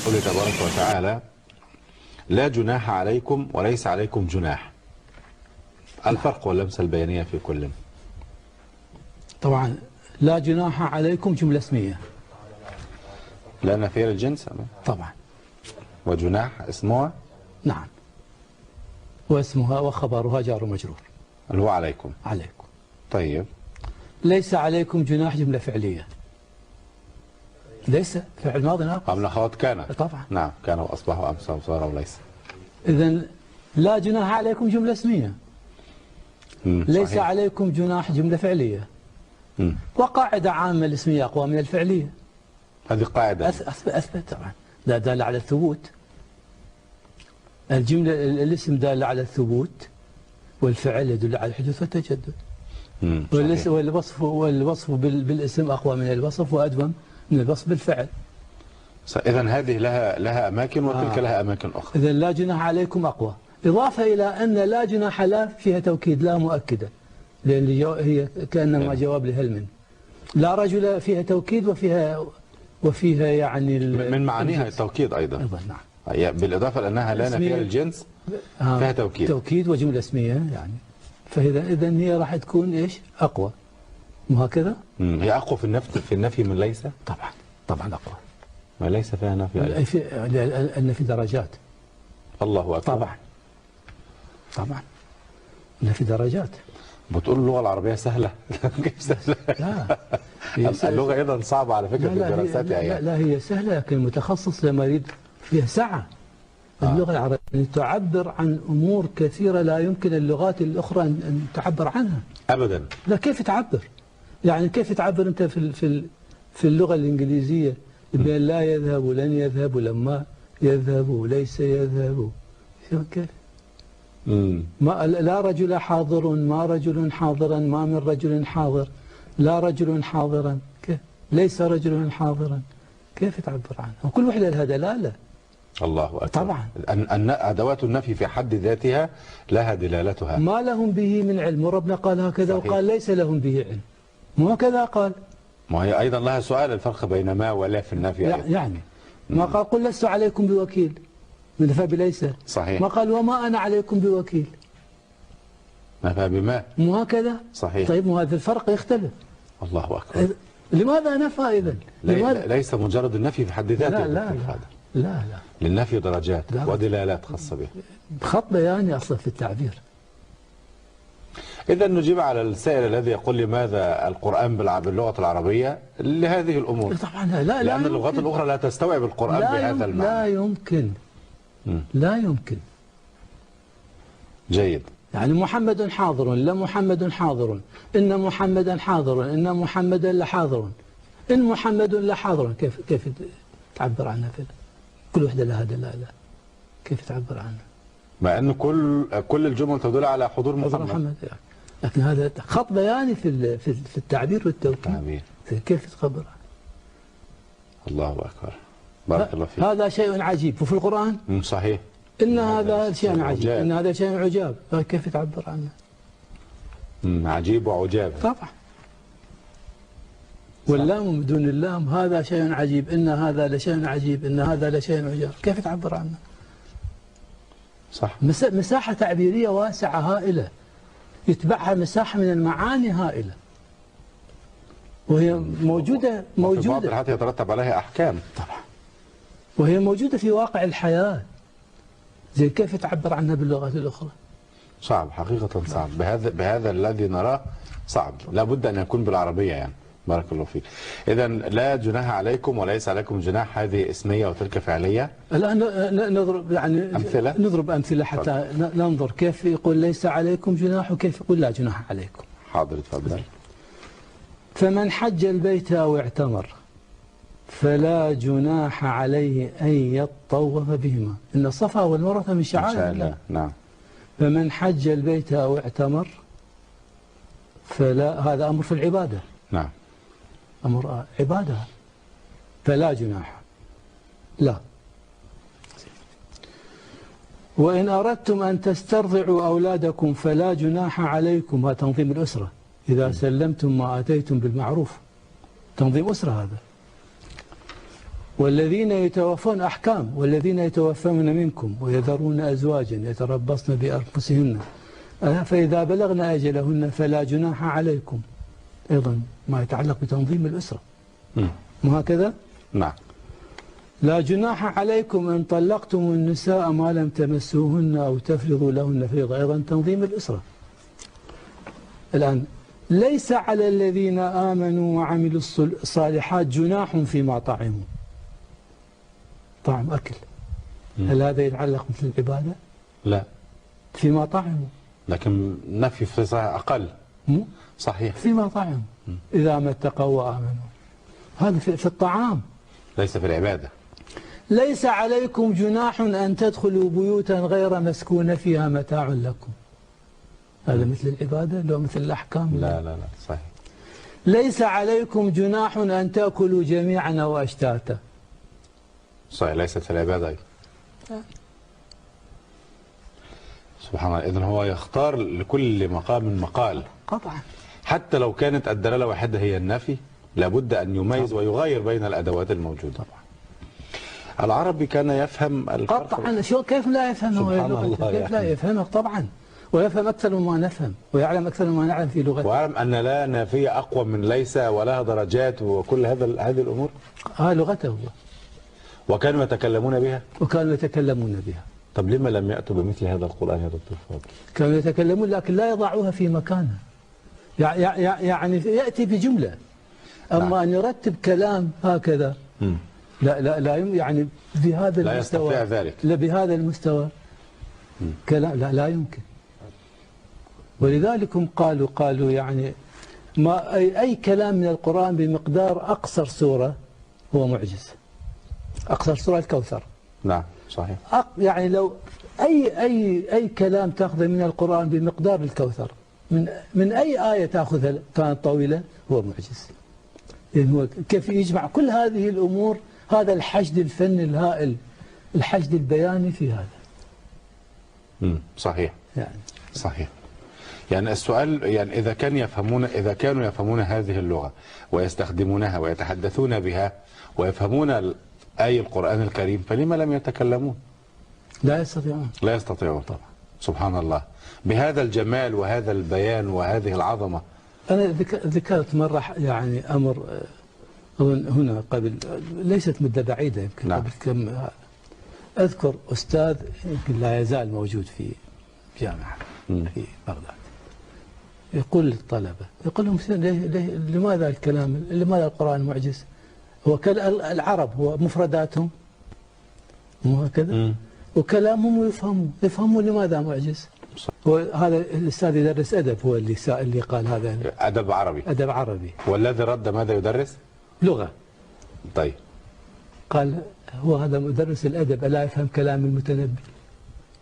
قوله تبارك وتعالى: لا جناح عليكم وليس عليكم جناح. الفرق واللمسة البيانية في كل؟ طبعا لا جناح عليكم جملة اسمية، لا نفي للجنس طبعا، وجناح اسمها نعم، واسمها وخبرها جار ومجرور اللي هو عليكم. عليكم. طيب، ليس عليكم جناح جملة فعلية، ليس فعل ماضي ناقص من أخوات كان. طبعا، نعم، كانوا وأصبحوا أمس وصار وليس. إذن لا جناح عليكم جملة اسمية، ليس صحيح. عليكم جناح جملة فعلية. وقاعدة عامة الاسمية أقوى من الفعلية. هذه قاعدة أثبت طبعا، لا دال على الثبوت. الجملة الاسم دال على الثبوت، والفعل يدل على الحدوث والتجدد. والوصف بالاسم أقوى من الوصف وأدوم من الوصف بالفعل. إذن هذه لها أماكن وتلك لها أماكن أخرى. إذن لا جناح عليكم أقوى، إضافة إلى أن لا جناح لا فيها توكيد، لا مؤكدة، لأن هي كأنما جواب لهل من. لا رجل فيها توكيد وفيها يعني من معانيها التوكيد أيضا. نعم. بالإضافة لأنها لا نفي للجنس فيها توكيد. توكيد وجملة اسمية يعني. فإذا هي راح تكون إيش؟ أقوى. مو هكذا؟ هي أقوى في النفي من ليس؟ طبعا أقوى. ما ليس فيها نفي. النفي درجات. الله أكبر. طبعا النفي درجات. بتقول اللغة العربية سهلة؟ كيف سهلة؟ لا، اللغة أيضا صعبة على فكرة في الدراسات. لا هي سهلة، لكن المتخصص لما يريد فيها سعة. اللغة العربية تعبر عن أمور كثيرة لا يمكن اللغات الأخرى أن تعبر عنها أبدا. لا، كيف تعبر؟ يعني كيف تعبر أنت في اللغة الإنجليزية بين لا يذهب ولن يذهب ولما يذهب وليس يذهب؟ كيف؟ ما لا رجل حاضر، ما رجل حاضرا، ما من رجل حاضر، لا رجل حاضرا، كيف؟ ليس رجل حاضرا، كيف تعبر عنه؟ وكل وحدة لها دلالة. الله أكبر. طبعا أن أدوات النفي في حد ذاتها لها دلالتها. ما لهم به من علم، وربنا قال هكذا. صحيح. وقال ليس لهم به علم، مو هكذا قال. ما هي أيضا لها سؤال، الفرق بين ما ولا في النفي يعني ما قال قل لست عليكم بوكيل، نفى بليس. صحيح. ما قال وما أنا عليكم بوكيل، نفى بما. مو هكذا. صحيح. طيب مو هذا الفرق يختلف. الله أكبر. لماذا نفى إذن؟ ليس مجرد النفي في حد ذاته. لا للنفي درجات ودلالات خاصة به، خط بياني أصلا في التعبير. إذا نجيب على السائل الذي يقول لماذا القرآن باللغة العربية لهذه الأمور. طبعا لأن اللغات الأخرى لا تستوعب القرآن بهذا المعنى. لا يمكن. جيد. يعني محمد حاضر، لا محمد حاضر، إن محمدا حاضر، إن محمدا لحاضر، إن محمد لحاضر. كيف تعبر عنها كل وحدة لها دلالة، كيف تعبر عنها؟ مع أن كل الجمل تدل على حضور محمد. يعني. لكن هذا خط بياني في التعبير والتوكيد. كيف تعبر عنه؟ الله أكبر. بارك الله فيك. هذا شيء عجيب، وفي القرآن صحيح إن هذا شيء عجيب، إن هذا شيء عجاب. كيف تعبر عنه؟ عجيب وعجاب. طبعا. واللام بدون اللام، هذا شيء عجيب، إن هذا لشيء عجيب، إن هذا لشيء عجاب. كيف تعبر عنه؟ صح. مساحة تعبيرية واسعة هائلة، يتبعها مساحة من المعاني هائلة، وهي موجودة في بعض الحالات يترتب عليها أحكام. طبعا. وهي موجودة في واقع الحياة. زي كيف تعبر عنها باللغات الأخرى؟ صعب حقيقة، صعب. بهذا الذي نراه صعب، لا بد أن يكون بالعربية يعني. بارك الله فيك. إذا لا جناح عليكم وليس عليكم جناح، هذه اسمية وتلك فعلية. الآن نضرب يعني أمثلة. نضرب أمثلة حتى ننظر كيف يقول ليس عليكم جناح وكيف يقول لا جناح عليكم. حاضر، تفضل. فمن حج البيت أو اعتمر فلا جناح عليه أن يطوف بهما. إن الصفا والمروة من شعائر الله. نعم. فمن حج البيت أو اعتمر فلا، هذا أمر في العبادة. نعم. أمر عبادة. فلا جناح. لا. وإن أردتم أن تسترضعوا أولادكم فلا جناح عليكم. هذا تنظيم الأسرة، إذا سلمتم ما آتيتم بالمعروف. تنظيم أسرة هذا. والذين يتوفون أحكام، والذين يتوفون منكم ويذرون أزواجا يتربصن بأنفسهن فإذا بلغن أجلهن فلا جناح عليكم. أيضا ما يتعلق بتنظيم الأسرة، مو هكذا؟ نعم. لا جناح عليكم إن طلقتم النساء ما لم تمسوهن أو تفرضوا لهن فريضة، أيضا تنظيم الأسرة. الآن ليس على الذين آمنوا وعملوا الصالحات جناح فيما طعموا. طعم أكل، هل هذا يتعلق مثل العبادة؟ لا، فيما طعموا، لكن نفي في صحيح أقل. صحيح، فيما طعموا إذا ما اتقوا وآمنوا، هذا في الطعام، ليس في العبادة. ليس عليكم جناح أن تدخلوا بيوتا غير مسكون فيها متاع لكم. هذا مثل العبادة لو مثل الأحكام؟ لا لا لا، صحيح. ليس عليكم جناح أن تأكلوا جميعا أو أشتاتا. صحيح، ليست في العبادة أيضا. سبحان الله. إذن هو يختار لكل مقام مقال. قطعا. حتى لو كانت الدلالة واحدة هي النفي، لابد أن يميز ويغير بين الأدوات الموجودة. طبعا. العربي كان يفهم الفرق. قطعا. شو كيف لا يفهم؟ سبحان الله، كيف لا يفهمه؟ طبعا، ويفهم أكثر مما نفهم، ويعلم أكثر مما نعلم في لغته. ويعلم أن لا نافية أقوى من ليس، ولها درجات وكل هذه الأمور. لغته. وكانوا يتكلمون بها. وكانوا يتكلمون بها. طب لما لم يأتوا بمثل هذا القرآن يا دكتور فاضل؟ كانوا يتكلمون لكن لا يضعوها في مكانها. يعني يأتي بجملة، أما نعم. أن يرتب كلام هكذا لا يعني بهذا لا المستوى، يستطيع ذلك. لا بهذا المستوى كلام لا يمكن. ولذلك هم قالوا يعني ما أي كلام من القرآن بمقدار أقصر سورة هو معجز. أقصر سورة الكوثر. نعم صحيح. يعني لو أي كلام تأخذه من القرآن بمقدار الكوثر، من أي آية تأخذها كانت طويلة هو معجز. يعني هو كيف يجمع كل هذه الأمور، هذا الحشد الفني الهائل، الحشد البياني في هذا. صحيح. يعني صحيح. يعني السؤال، يعني إذا كانوا يفهمون هذه اللغة ويستخدمونها ويتحدثون بها ويفهمون آي القرآن الكريم، فلما لم يتكلمون؟ لا يستطيعون. لا يستطيعون طبعا. سبحان الله، بهذا الجمال وهذا البيان وهذه العظمة. أنا ذكرت مرة يعني أمر هنا قبل، ليست مدة بعيدة يمكن. نعم. قبل كم أذكر أستاذ يمكن لا يزال موجود في جامعة في بغداد، يقول للطلبة، يقول لهم لماذا الكلام، لماذا القرآن معجز؟ هو العرب هو مفرداتهم مو هكذا، وكلامهم يفهموا لماذا معجز. وهذا الأستاذ يدرس أدب، هو اللي قال هذا. أدب عربي. أدب عربي. والذي رد ماذا يدرس؟ لغة. طيب. قال هو هذا مدرس الأدب ألا يفهم كلام المتنبي؟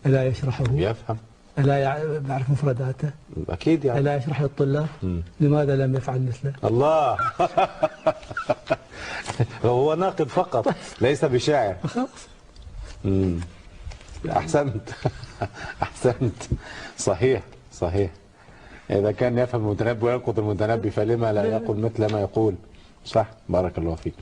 ألا يشرحه؟ يفهم. ألا يعرف مفرداته؟ أكيد يعني. ألا يشرح للطلاب؟ لماذا لم يفعل مثله؟ الله. هو ناقد فقط ليس بشاعر. أحسنت. أحسنت. صحيح صحيح. إذا كان يفهم المتنبي وينقد المتنبي فلما لا يقول مثل ما يقول. صح، بارك الله فيك.